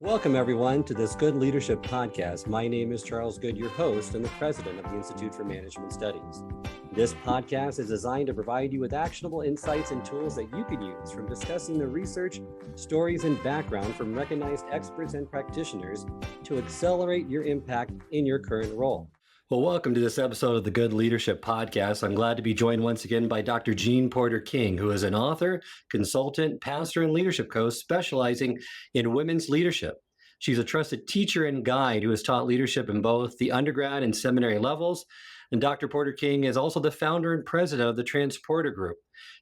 Welcome, everyone, to this Good Leadership Podcast. My name is Charles Good, your host and the president of the Institute for Management Studies. This podcast is designed to provide you with actionable insights and tools that you can use from discussing the research, stories, and background from recognized experts and practitioners to accelerate your impact in your current role. Well, welcome to this episode of the Good Leadership Podcast. I'm glad to be joined once again by Dr. Jeanne Porter King, who is an author, consultant, pastor, and leadership coach specializing in women's leadership. She's a trusted teacher and guide who has taught leadership in both the undergrad and seminary levels. And Dr. Porter King is also the founder and president of the Transporter Group,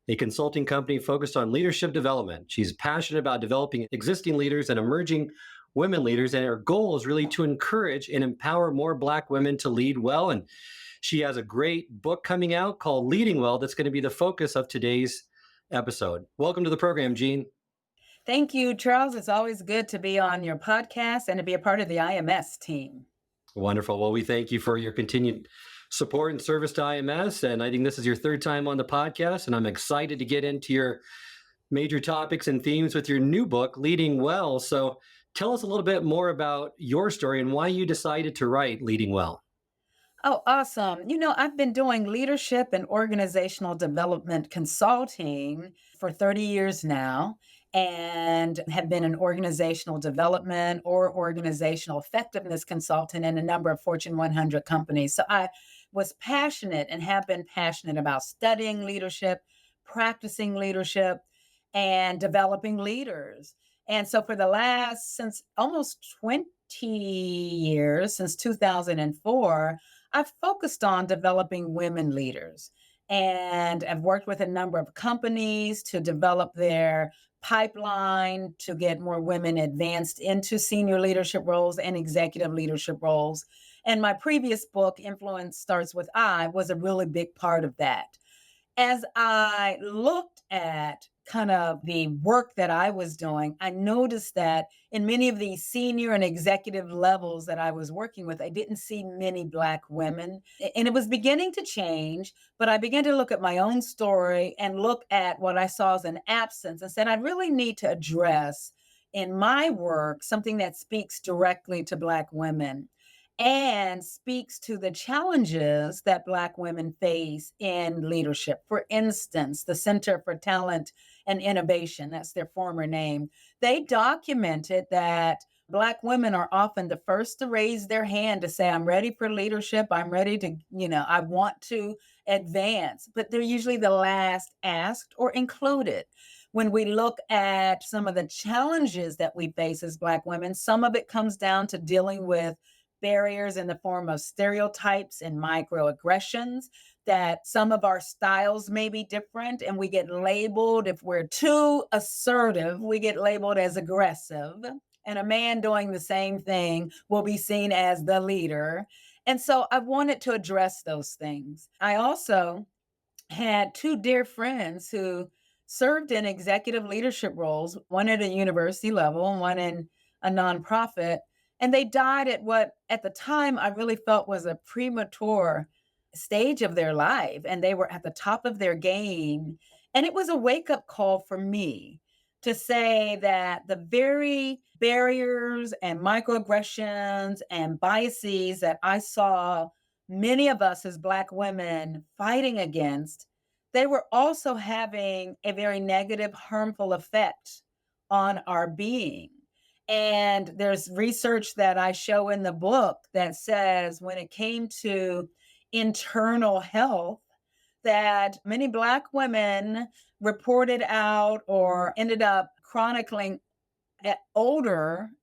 a consulting company focused on leadership development. She's passionate about developing existing leaders and emerging women leaders, and her goal is really to encourage and empower more Black women to lead well. And she has a great book coming out called Leading Well that's going to be the focus of today's episode. Welcome to the program, Jeanne. Thank you, Charles. It's always good to be on your podcast and to be a part of the IMS team. Wonderful. Well, we thank you for your continued support and service to IMS. And I think this is your third time on the podcast, and I'm excited to get into your major topics and themes with your new book, Leading Well. So tell us a little bit more about your story and why you decided to write Leading Well. Oh, awesome. I've been doing leadership and organizational development consulting for 30 years now and have been an organizational development or organizational effectiveness consultant in a number of Fortune 100 companies. So I was passionate and have been passionate about studying leadership, practicing leadership, and developing leaders. And so for the last, since almost 20 years, since 2004, I've focused on developing women leaders. And I've worked with a number of companies to develop their pipeline to get more women advanced into senior leadership roles and executive leadership roles. And my previous book, Influence Starts With I, was a really big part of that. As I looked at kind of the work that I was doing, I noticed that in many of these senior and executive levels that I was working with, I didn't see many Black women. And it was beginning to change, but I began to look at my own story and look at what I saw as an absence and said, I really need to address in my work something that speaks directly to Black women and speaks to the challenges that Black women face in leadership. For instance, the Center for Talent and Innovation, that's their former name, they documented that Black women are often the first to raise their hand to say, I'm ready for leadership. I'm ready to, I want to advance, but they're usually the last asked or included. When we look at some of the challenges that we face as Black women, some of it comes down to dealing with barriers in the form of stereotypes and microaggressions, that some of our styles may be different and we get labeled, if we're too assertive, we get labeled as aggressive. And a man doing the same thing will be seen as the leader. And so I wanted to address those things. I also had two dear friends who served in executive leadership roles, one at a university level and one in a nonprofit. And they died at what at the time I really felt was a premature stage of their life. And they were at the top of their game. And it was a wake-up call for me to say that the very barriers and microaggressions and biases that I saw many of us as Black women fighting against, they were also having a very negative, harmful effect on our being. And there's research that I show in the book that says when it came to internal health, that many Black women reported out or ended up chronicling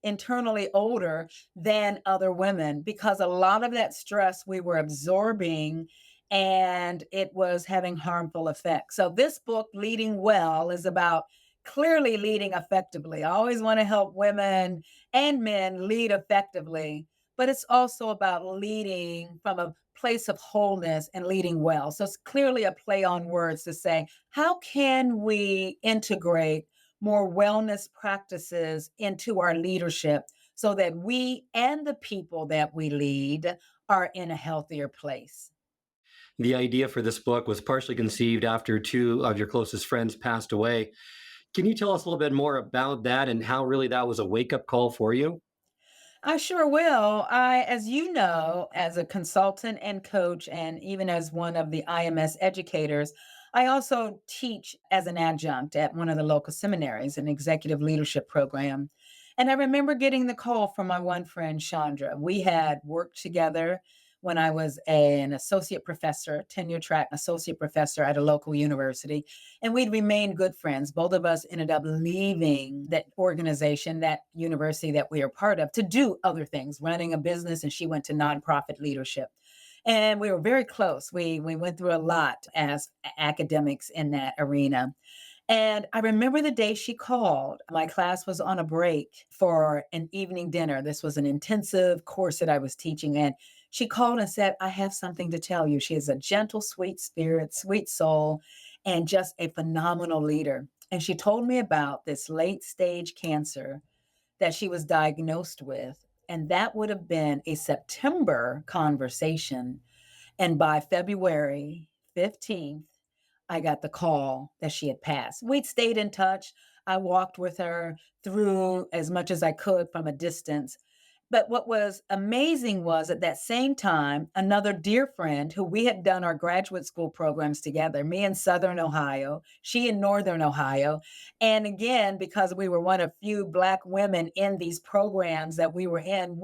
internally older than other women, because a lot of that stress we were absorbing and it was having harmful effects. So this book, Leading Well, is about clearly leading effectively. I always want to help women and men lead effectively, but it's also about leading from a place of wholeness and leading well. So it's clearly a play on words to say, how can we integrate more wellness practices into our leadership so that we and the people that we lead are in a healthier place? The idea for this book was partially conceived after two of your closest friends passed away. Can you tell us a little bit more about that and how really that was a wake up call for you? I sure will. As you know, as a consultant and coach, and even as one of the IMS educators, I also teach as an adjunct at one of the local seminaries, an executive leadership program. And I remember getting the call from my one friend, Chandra. We had worked together when I was an associate professor, tenure track associate professor at a local university, and we'd remained good friends. Both of us ended up leaving that organization, that university that we are part of, to do other things, running a business, and she went to nonprofit leadership. And we were very close. We went through a lot as academics in that arena. And I remember the day she called. My class was on a break for an evening dinner. This was an intensive course that I was teaching. And she called and said, I have something to tell you. She is a gentle, sweet spirit, sweet soul, and just a phenomenal leader. And she told me about this late stage cancer that she was diagnosed with. And that would have been a September conversation. And by February 15th, I got the call that she had passed. We'd stayed in touch. I walked with her through as much as I could from a distance. But what was amazing was at that same time, another dear friend who we had done our graduate school programs together, me in Southern Ohio, she in Northern Ohio. And again, because we were one of few Black women in these programs that we were in,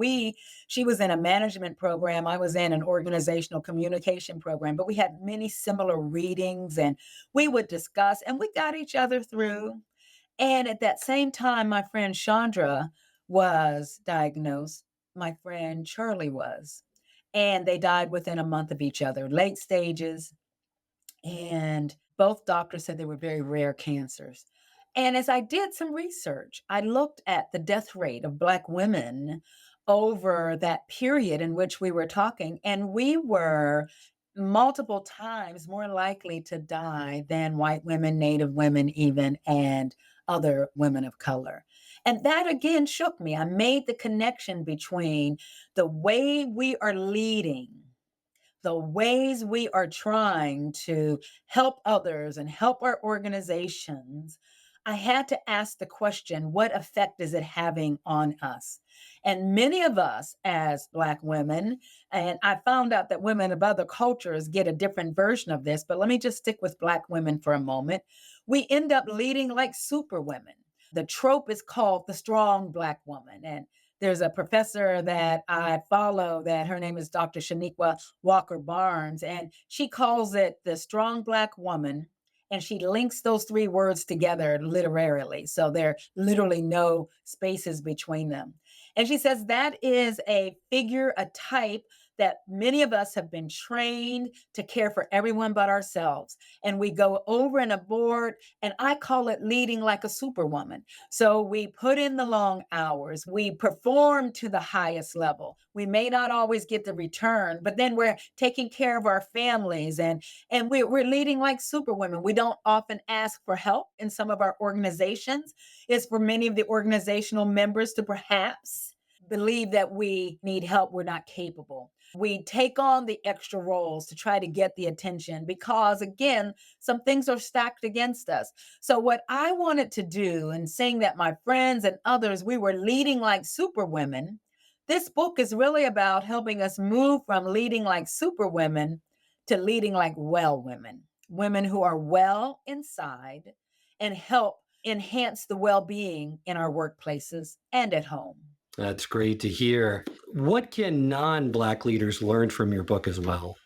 she was in a management program, I was in an organizational communication program, but we had many similar readings and we would discuss and we got each other through. And at that same time, my friend Chandra was diagnosed. My friend Charlie was. And they died within a month of each other, late stages. And both doctors said they were very rare cancers. And as I did some research, I looked at the death rate of Black women over that period in which we were talking, and we were multiple times more likely to die than white women, Native women, even, and other women of color. And that again shook me. I made the connection between the way we are leading, the ways we are trying to help others and help our organizations, I had to ask the question, what effect is it having on us? And many of us as Black women, and I found out that women of other cultures get a different version of this, but let me just stick with Black women for a moment. We end up leading like super women. The trope is called the strong Black woman. And there's a professor that I follow that her name is Dr. Shaniqua Walker Barnes, and she calls it the strong Black woman. And she links those three words together literarily. So there are literally no spaces between them. And she says that is a figure, a type that many of us have been trained to care for everyone but ourselves. And we go over and aboard, and I call it leading like a superwoman. So we put in the long hours, we perform to the highest level. We may not always get the return, but then we're taking care of our families and we're leading like superwomen. We don't often ask for help in some of our organizations. It's for many of the organizational members to perhaps believe that we need help, we're not capable. We take on the extra roles to try to get the attention because, again, some things are stacked against us. So, what I wanted to do, and saying that my friends and others, we were leading like superwomen, this book is really about helping us move from leading like superwomen to leading like well women, women who are well inside and help enhance the well being in our workplaces and at home. That's great to hear. What can non Black leaders learn from your book as well?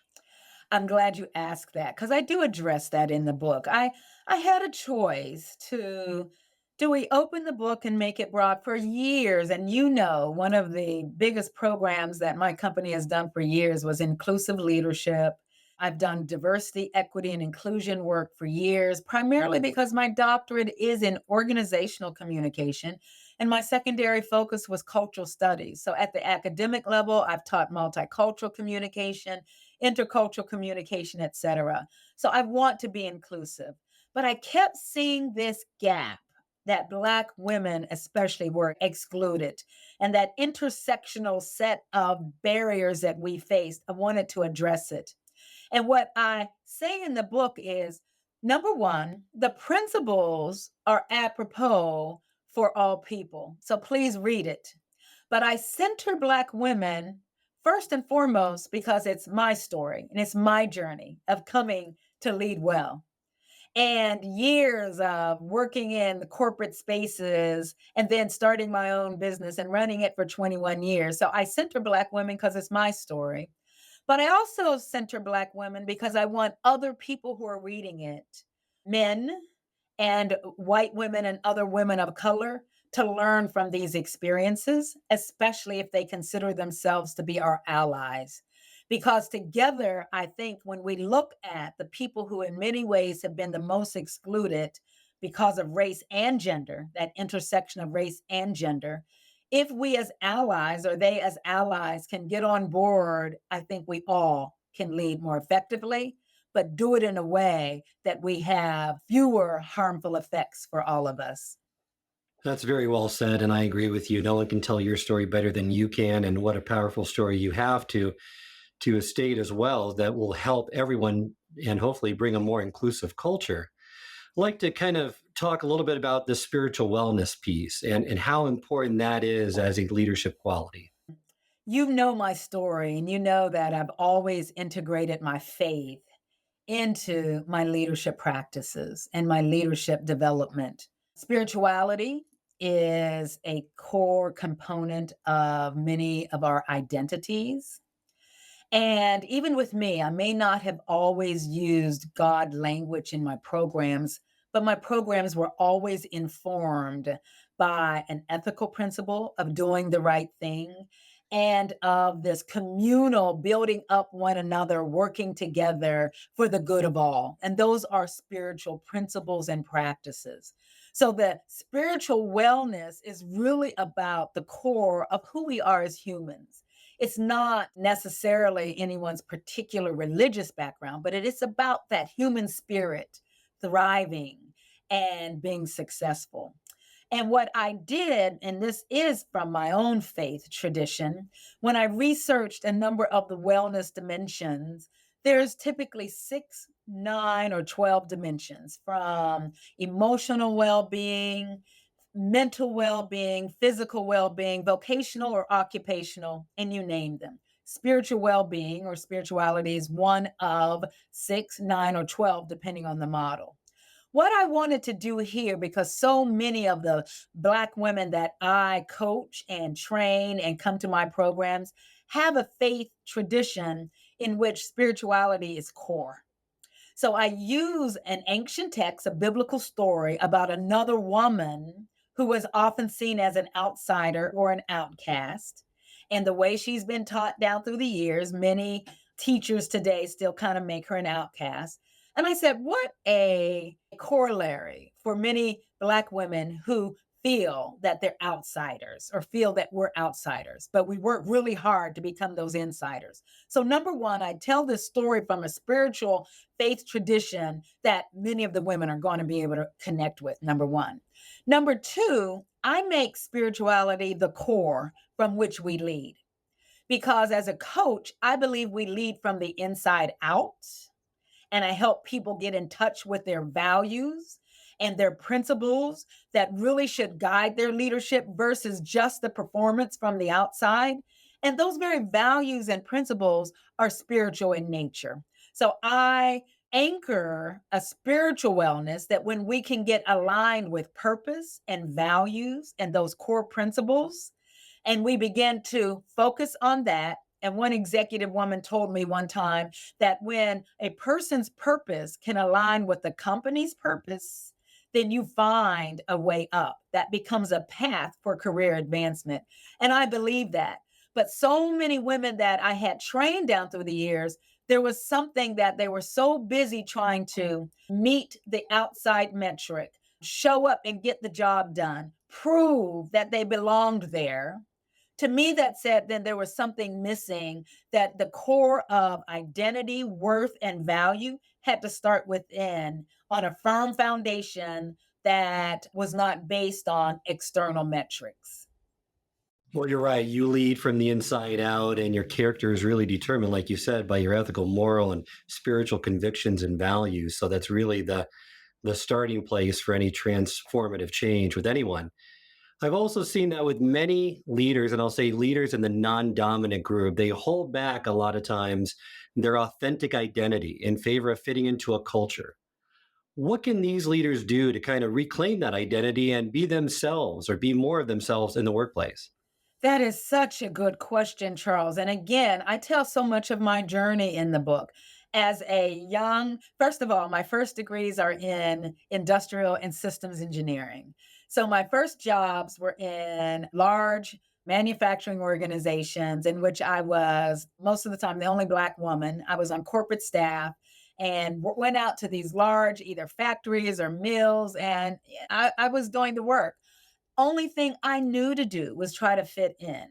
I'm glad you asked that because I do address that in the book. I had a choice to do we open the book and make it broad for years? And you know, one of the biggest programs that my company has done for years was inclusive leadership. I've done diversity, equity, and inclusion work for years, primarily because my doctorate is in organizational communication. And my secondary focus was cultural studies. So at the academic level, I've taught multicultural communication, intercultural communication, etc. So I want to be inclusive. But I kept seeing this gap that Black women, especially, were excluded, and that intersectional set of barriers that we faced. I wanted to address it. And what I say in the book is Number one, the principles are apropos for all people. So please read it. But I center Black women first and foremost because it's my story and it's my journey of coming to lead well. And years of working in the corporate spaces and then starting my own business and running it for 21 years. So I center Black women because it's my story. But I also center Black women because I want other people who are reading it, men and white women and other women of color, to learn from these experiences, especially if they consider themselves to be our allies. Because together, I think when we look at the people who, in many ways, have been the most excluded because of race and gender, that intersection of race and gender, if we as allies or they as allies can get on board, I think we all can lead more effectively, but do it in a way that we have fewer harmful effects for all of us. That's very well said, and I agree with you. No one can tell your story better than you can, and what a powerful story you have to state as well that will help everyone and hopefully bring a more inclusive culture. I'd like to kind of talk a little bit about the spiritual wellness piece and how important that is as a leadership quality. You know my story, and you know that I've always integrated my faith into my leadership practices and my leadership development. Spirituality is a core component of many of our identities. And even with me, I may not have always used God language in my programs, but my programs were always informed by an ethical principle of doing the right thing and of this communal building up one another, working together for the good of all. And those are spiritual principles and practices. So the spiritual wellness is really about the core of who we are as humans. It's not necessarily anyone's particular religious background, but it is about that human spirit thriving and being successful. And what I did, and this is from my own faith tradition, when I researched a number of the wellness dimensions, there's typically six, nine, or 12 dimensions from emotional well being, mental well being, physical well being, vocational or occupational, and you name them. Spiritual well being or spirituality is one of six, nine, or 12, depending on the model. What I wanted to do here, because so many of the Black women that I coach and train and come to my programs have a faith tradition in which spirituality is core. So I use an ancient text, a biblical story about another woman who was often seen as an outsider or an outcast. And the way she's been taught down through the years, many teachers today still kind of make her an outcast. And I said, what a corollary for many Black women who feel that they're outsiders or feel that we're outsiders, but we work really hard to become those insiders. So, number one, I tell this story from a spiritual faith tradition that many of the women are going to be able to connect with, number one. Number two, I make spirituality the core from which we lead. Because as a coach, I believe we lead from the inside out, and I help people get in touch with their values and their principles that really should guide their leadership versus just the performance from the outside. And those very values and principles are spiritual in nature. So I anchor a spiritual wellness that when we can get aligned with purpose and values and those core principles, and we begin to focus on that. And one executive woman told me one time that when a person's purpose can align with the company's purpose, then you find a way up. That becomes a path for career advancement. And I believe that. But so many women that I had trained down through the years, there was something that they were so busy trying to meet the outside metric, show up and get the job done, prove that they belonged there. To me, that said, then there was something missing, that the core of identity, worth, and value had to start within on a firm foundation that was not based on external metrics. Well, you're right. You lead from the inside out, and your character is really determined, like you said, by your ethical, moral, and spiritual convictions and values. So that's really the starting place for any transformative change with anyone. I've also seen that with many leaders, and I'll say leaders in the non dominant group, they hold back a lot of times their authentic identity in favor of fitting into a culture. What can these leaders do to kind of reclaim that identity and be themselves or be more of themselves in the workplace? That is such a good question, Charles. And again, I tell so much of my journey in the book. As a young, first of all, my first degrees are in industrial and systems engineering. So my first jobs were in large manufacturing organizations in which I was most of the time the only Black woman. I was on corporate staff and went out to these large either factories or mills, and I was doing the work. Only thing I knew to do was try to fit in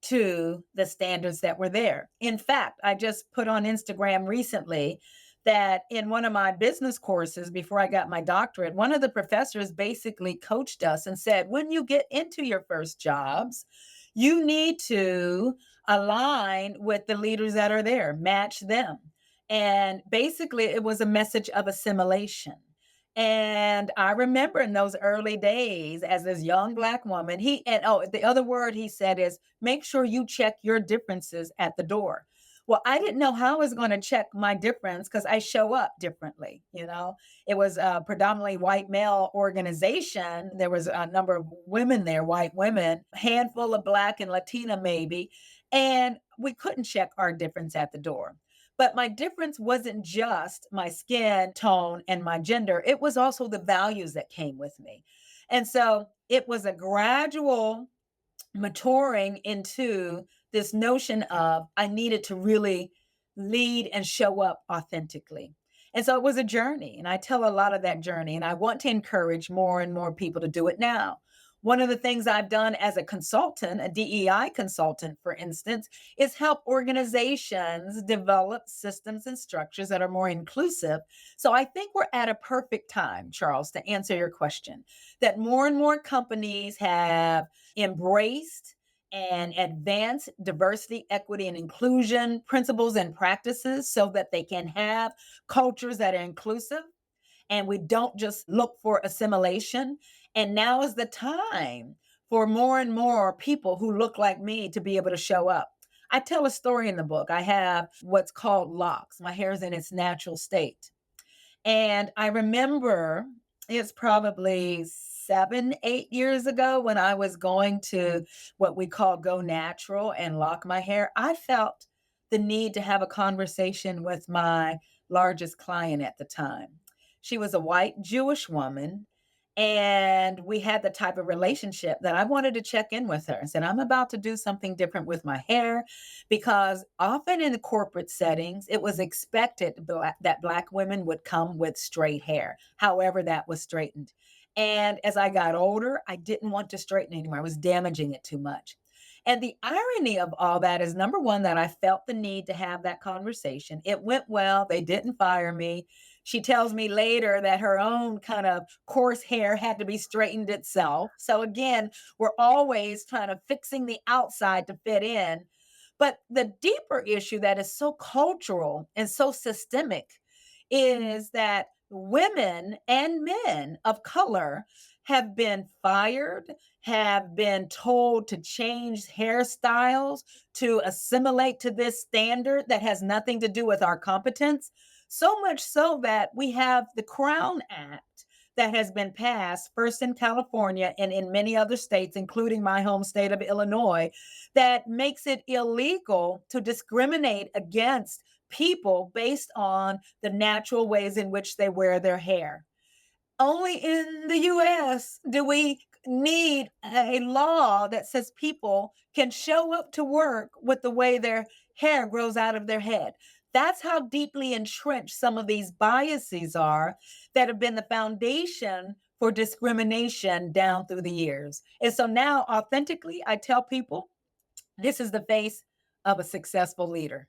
to the standards that were there. In fact, I just put on Instagram recently that in one of my business courses before I got my doctorate, one of the professors basically coached us and said, when you get into your first jobs, you need to align with the leaders that are there, match them. And basically, it was a message of assimilation. And I remember in those early days as this young Black woman, the other word he said is make sure you check your differences at the door. Well, I didn't know how I was going to check my difference because I show up differently. It was a predominantly white male organization. There was a number of women there, white women, handful of Black and Latina maybe. And we couldn't check our difference at the door. But my difference wasn't just my skin tone and my gender, it was also the values that came with me. And so it was a gradual maturing into this notion of I needed to really lead and show up authentically. And so it was a journey, and I tell a lot of that journey, and I want to encourage more and more people to do it now. One of the things I've done as a consultant, a DEI consultant, for instance, is help organizations develop systems and structures that are more inclusive. So I think we're at a perfect time, Charles, to answer your question, that more and more companies have embraced and advance diversity, equity, and inclusion principles and practices so that they can have cultures that are inclusive and we don't just look for assimilation. And now is the time for more and more people who look like me to be able to show up. I tell a story in the book. I have what's called locks. My hair is in its natural state. And I remember it's probably 7, 8 years ago when I was going to what we call go natural and lock my hair. I felt the need to have a conversation with my largest client at the time. She was a white Jewish woman. And we had the type of relationship that I wanted to check in with her and said, I'm about to do something different with my hair because often in the corporate settings, it was expected that Black women would come with straight hair, however, that was straightened. And as I got older, I didn't want to straighten anymore. I was damaging it too much. And the irony of all that is number one, that I felt the need to have that conversation. It went well. They didn't fire me. She tells me later that her own kind of coarse hair had to be straightened itself. So again, we're always trying to fixing the outside to fit in. But the deeper issue that is so cultural and so systemic is that women and men of color have been fired, have been told to change hairstyles to assimilate to this standard that has nothing to do with our competence. So much so that we have the Crown Act that has been passed first in California and in many other states, including my home state of Illinois, that makes it illegal to discriminate against people based on the natural ways in which they wear their hair. Only in the US do we need a law that says people can show up to work with the way their hair grows out of their head. That's how deeply entrenched some of these biases are that have been the foundation for discrimination down through the years. And so now, authentically, I tell people this is the face of a successful leader.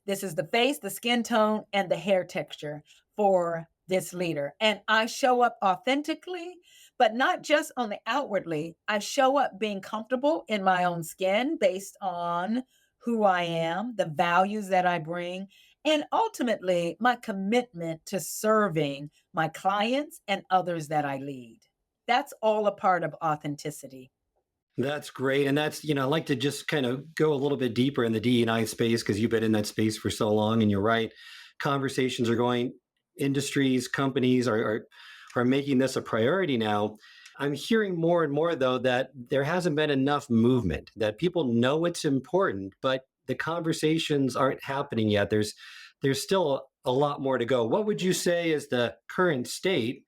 This is the face, the skin tone, and the hair texture for this leader. And I show up authentically but not just on the outwardly. I show up being comfortable in my own skin based on who I am, the values that I bring, and ultimately my commitment to serving my clients and others that I lead. That's all a part of authenticity. That's great. And that's, I'd like to just kind of go a little bit deeper in the DEI space because you've been in that space for so long. And you're right. Conversations are going, industries, companies are making this a priority now. I'm hearing more and more, though, that there hasn't been enough movement, that people know it's important, but the conversations aren't happening yet. There's still a lot more to go. What would you say is the current state?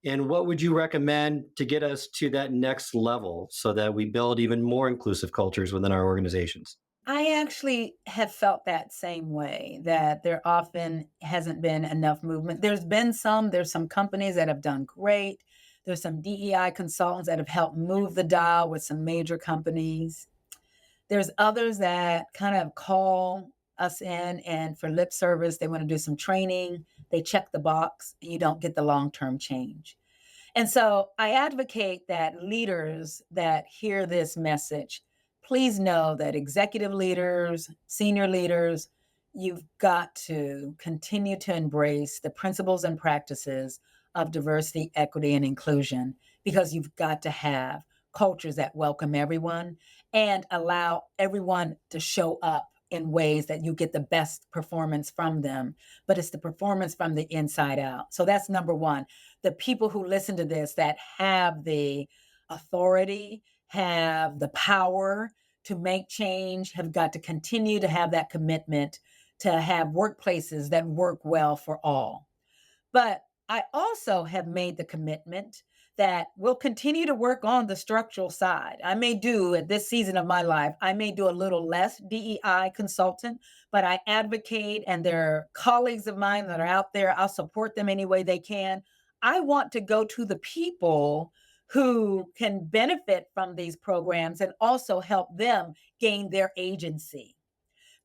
And what would you recommend to get us to that next level so that we build even more inclusive cultures within our organizations? I actually have felt that same way, that there often hasn't been enough movement. There's some companies that have done great. There's some DEI consultants that have helped move the dial with some major companies. There's others that kind of call us in and for lip service, they want to do some training. They check the box and you don't get the long-term change. And so I advocate that leaders that hear this message, please know that executive leaders, senior leaders, you've got to continue to embrace the principles and practices of diversity, equity, and inclusion because you've got to have cultures that welcome everyone and allow everyone to show up in ways that you get the best performance from them. But it's the performance from the inside out. So that's number one. The people who listen to this that have the authority, have the power to make change, have got to continue to have that commitment to have workplaces that work well for all. But I also have made the commitment that we'll continue to work on the structural side. I may do at this season of my life, I may do a little less DEI consultant, but I advocate, and there are colleagues of mine that are out there. I'll support them any way they can. I want to go to the people who can benefit from these programs and also help them gain their agency,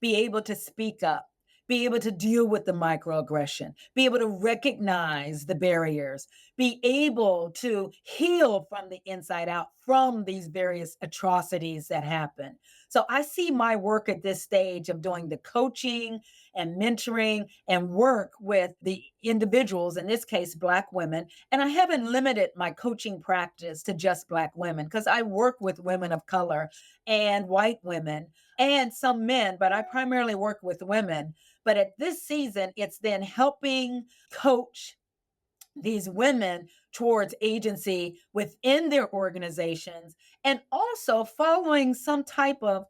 be able to speak up, be able to deal with the microaggression, be able to recognize the barriers, be able to heal from the inside out from these various atrocities that happen. So I see my work at this stage of doing the coaching and mentoring and work with the individuals, in this case, Black women. And I haven't limited my coaching practice to just Black women because I work with women of color and white women and some men, but I primarily work with women. But at this season, it's then helping coach these women towards agency within their organizations and also following some type of,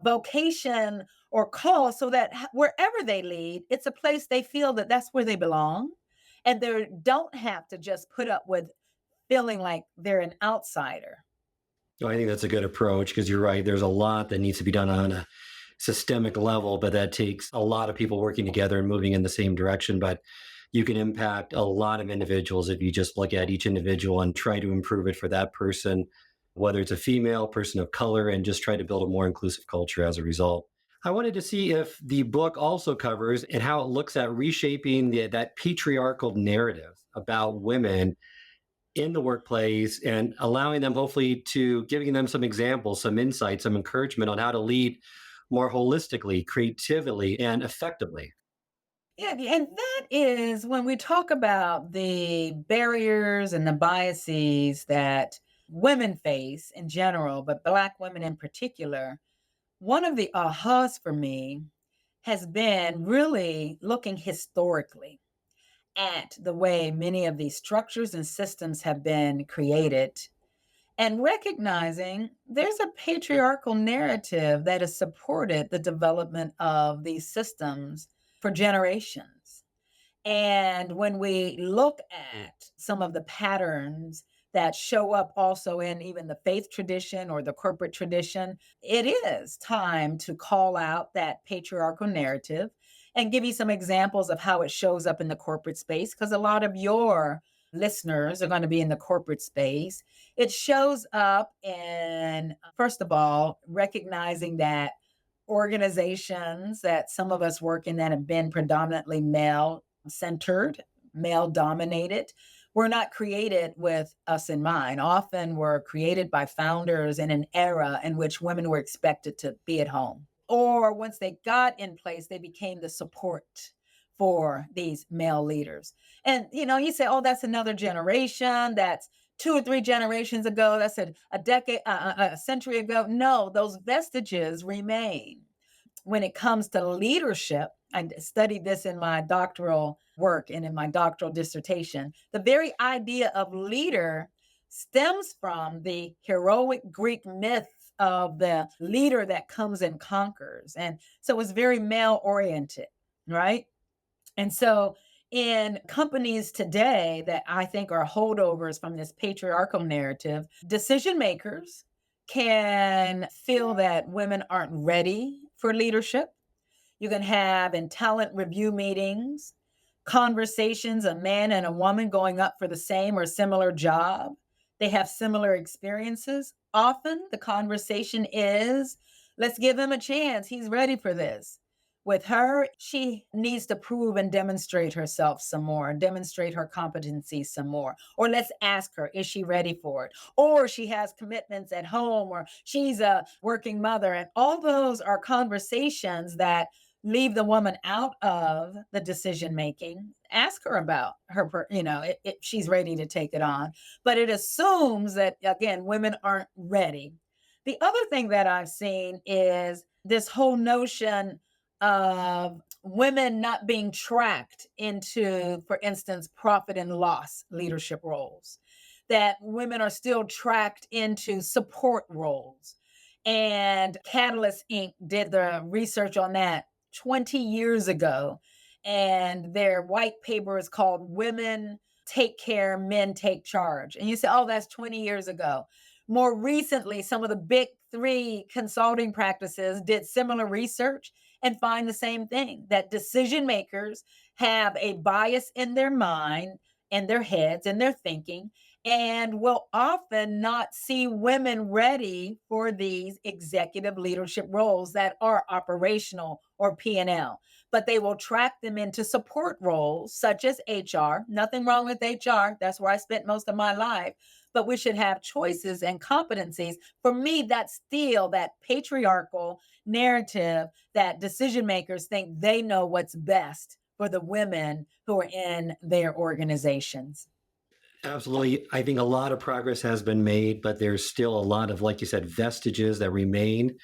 vocation or call so that wherever they lead, it's a place they feel that that's where they belong. And they don't have to just put up with feeling like they're an outsider. I think that's a good approach because you're right. There's a lot that needs to be done on a systemic level, but that takes a lot of people working together and moving in the same direction. But you can impact a lot of individuals if you just look at each individual and try to improve it for that person, whether it's a female, person of color, and just try to build a more inclusive culture as a result. I wanted to see if the book also covers and how it looks at reshaping that patriarchal narrative about women in the workplace and allowing them, hopefully, to giving them some examples, some insights, some encouragement on how to lead more holistically, creatively, and effectively. Yeah, and that is when we talk about the barriers and the biases that women face in general, but Black women in particular. One of the ahas for me has been really looking historically at the way many of these structures and systems have been created and recognizing there's a patriarchal narrative that has supported the development of these systems for generations. And when we look Mm. at some of the patterns that show up also in even the faith tradition or the corporate tradition, it is time to call out that patriarchal narrative and give you some examples of how it shows up in the corporate space, because a lot of your listeners are going to be in the corporate space. It shows up in, first of all, recognizing that organizations that some of us work in that have been predominantly male centered, male dominated. were not created with us in mind. Often were created by founders in an era in which women were expected to be at home. Or once they got in place, they became the support for these male leaders. And you say, oh, that's another generation. That's 2 or 3 generations ago. That's a decade, a century ago. No, those vestiges remain. When it comes to leadership, I studied this in my doctoral work and in my doctoral dissertation. The very idea of leader stems from the heroic Greek myth of the leader that comes and conquers. And so it's very male oriented, right? And so in companies today that I think are holdovers from this patriarchal narrative, decision makers can feel that women aren't ready for leadership. You can have in talent review meetings, conversations, a man and a woman going up for the same or similar job. They have similar experiences. Often the conversation is, let's give him a chance. He's ready for this. With her, she needs to prove and demonstrate herself some more, demonstrate her competency some more. Or let's ask her, is she ready for it? Or she has commitments at home, or she's a working mother. And all those are conversations that leave the woman out of the decision making. Ask her about her, if she's ready to take it on. But it assumes that, again, women aren't ready. The other thing that I've seen is this whole notion of women not being tracked into, for instance, profit and loss leadership roles, that women are still tracked into support roles. And Catalyst Inc. did the research on that 20 years ago. And their white paper is called Women Take Care, Men Take Charge. And you say, oh, that's 20 years ago. More recently, some of the big three consulting practices did similar research and find the same thing, that decision makers have a bias in their mind, in their heads, in their thinking, and will often not see women ready for these executive leadership roles that are operational or P&L. But they will track them into support roles such as HR. Nothing wrong with HR. That's where I spent most of my life. But we should have choices and competencies. For me, that's still that patriarchal narrative that decision makers think they know what's best for the women who are in their organizations. Absolutely. I think a lot of progress has been made, but there's still a lot of, like you said, vestiges that remain.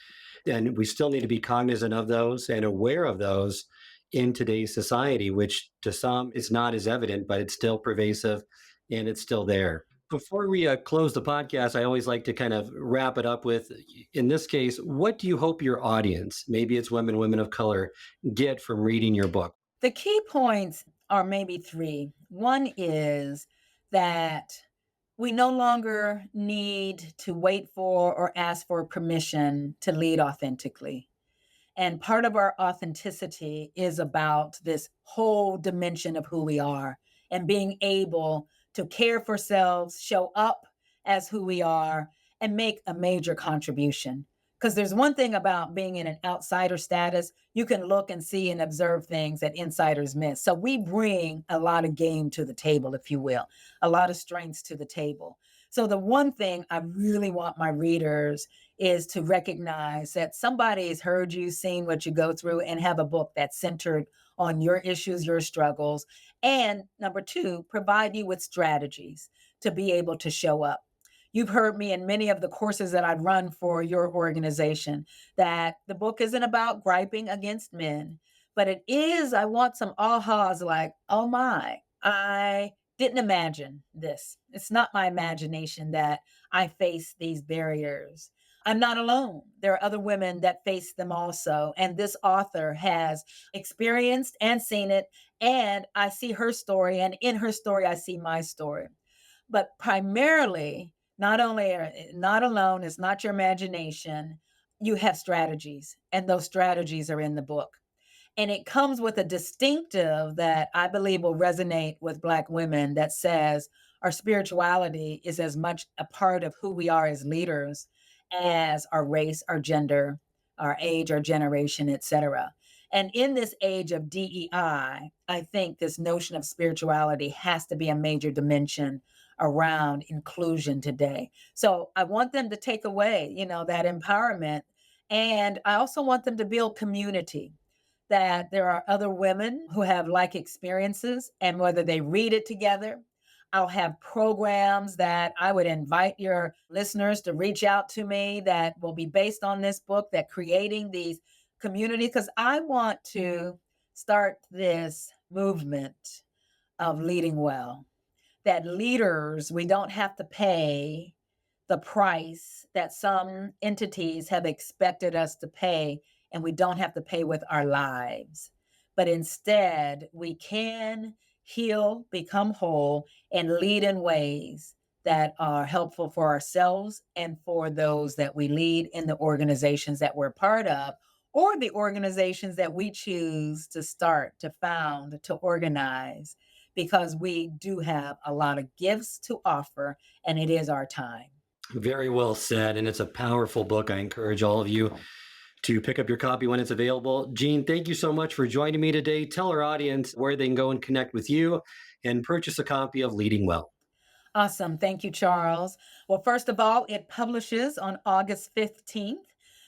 And we still need to be cognizant of those and aware of those in today's society, which to some is not as evident, but it's still pervasive and it's still there. Before we close the podcast, I always like to kind of wrap it up with, in this case, what do you hope your audience, maybe it's women, women of color, get from reading your book? The key points are maybe three. One is that we no longer need to wait for or ask for permission to lead authentically. And part of our authenticity is about this whole dimension of who we are and being able to care for selves, show up as who we are, and make a major contribution. Because there's one thing about being in an outsider status, you can look and see and observe things that insiders miss. So we bring a lot of game to the table, if you will, a lot of strengths to the table. So the one thing I really want my readers is to recognize that somebody has heard you, seen what you go through, and have a book that's centered on your issues, your struggles. And number two, provide you with strategies to be able to show up. You've heard me in many of the courses that I've run for your organization that the book isn't about griping against men, but it is, I want some ahas like, oh my, I didn't imagine this. It's not my imagination that I face these barriers. I'm not alone. There are other women that face them also. And this author has experienced and seen it. And I see her story. And in her story, I see my story. But primarily, not only are not alone, it's not your imagination. You have strategies, and those strategies are in the book. And it comes with a distinctive that I believe will resonate with Black women that says our spirituality is as much a part of who we are as leaders as our race, our gender, our age, our generation, etc. And in this age of DEI, I think this notion of spirituality has to be a major dimension around inclusion today. So I want them to take away, that empowerment. And I also want them to build community, that there are other women who have like experiences, and whether they read it together. I'll have programs that I would invite your listeners to reach out to me that will be based on this book, that creating these communities, because I want to start this movement of leading well, that leaders, we don't have to pay the price that some entities have expected us to pay, and we don't have to pay with our lives. But instead, we can heal, become whole, and lead in ways that are helpful for ourselves and for those that we lead in the organizations that we're part of, or the organizations that we choose to start, to found, to organize, because we do have a lot of gifts to offer, and it is our time. Very well said. And it's a powerful book. I encourage all of you to pick up your copy when it's available. Jeanne, thank you so much for joining me today. Tell our audience where they can go and connect with you and purchase a copy of Leading Well. Awesome. Thank you, Charles. Well, first of all, it publishes on August 15th.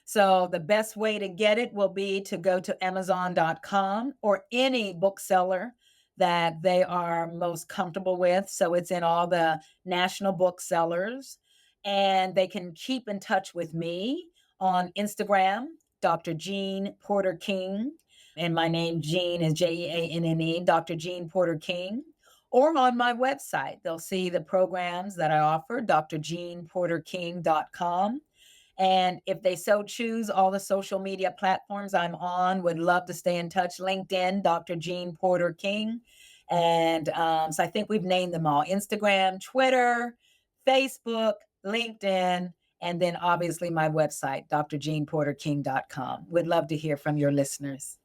So the best way to get it will be to go to Amazon.com or any bookseller that they are most comfortable with. So it's in all the national booksellers. And they can keep in touch with me on Instagram, Dr. Jeanne Porter King. And my name, Jeanne, is Jeanne, Dr. Jeanne Porter King. Or on my website, they'll see the programs that I offer, drjeanneporterking.com. And if they so choose, all the social media platforms I'm on, would love to stay in touch. LinkedIn, Dr. Jeanne Porter King. And so I think we've named them all: Instagram, Twitter, Facebook, LinkedIn, and then obviously my website, drjeanneporterking.com. We'd love to hear from your listeners.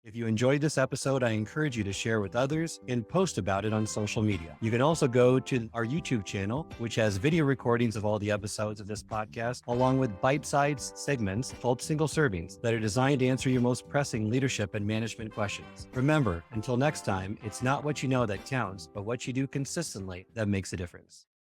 If you enjoyed this episode, I encourage you to share with others and post about it on social media. You can also go to our YouTube channel, which has video recordings of all the episodes of this podcast, along with bite-sized segments called single servings that are designed to answer your most pressing leadership and management questions. Remember, until next time, it's not what you know that counts, but what you do consistently that makes a difference.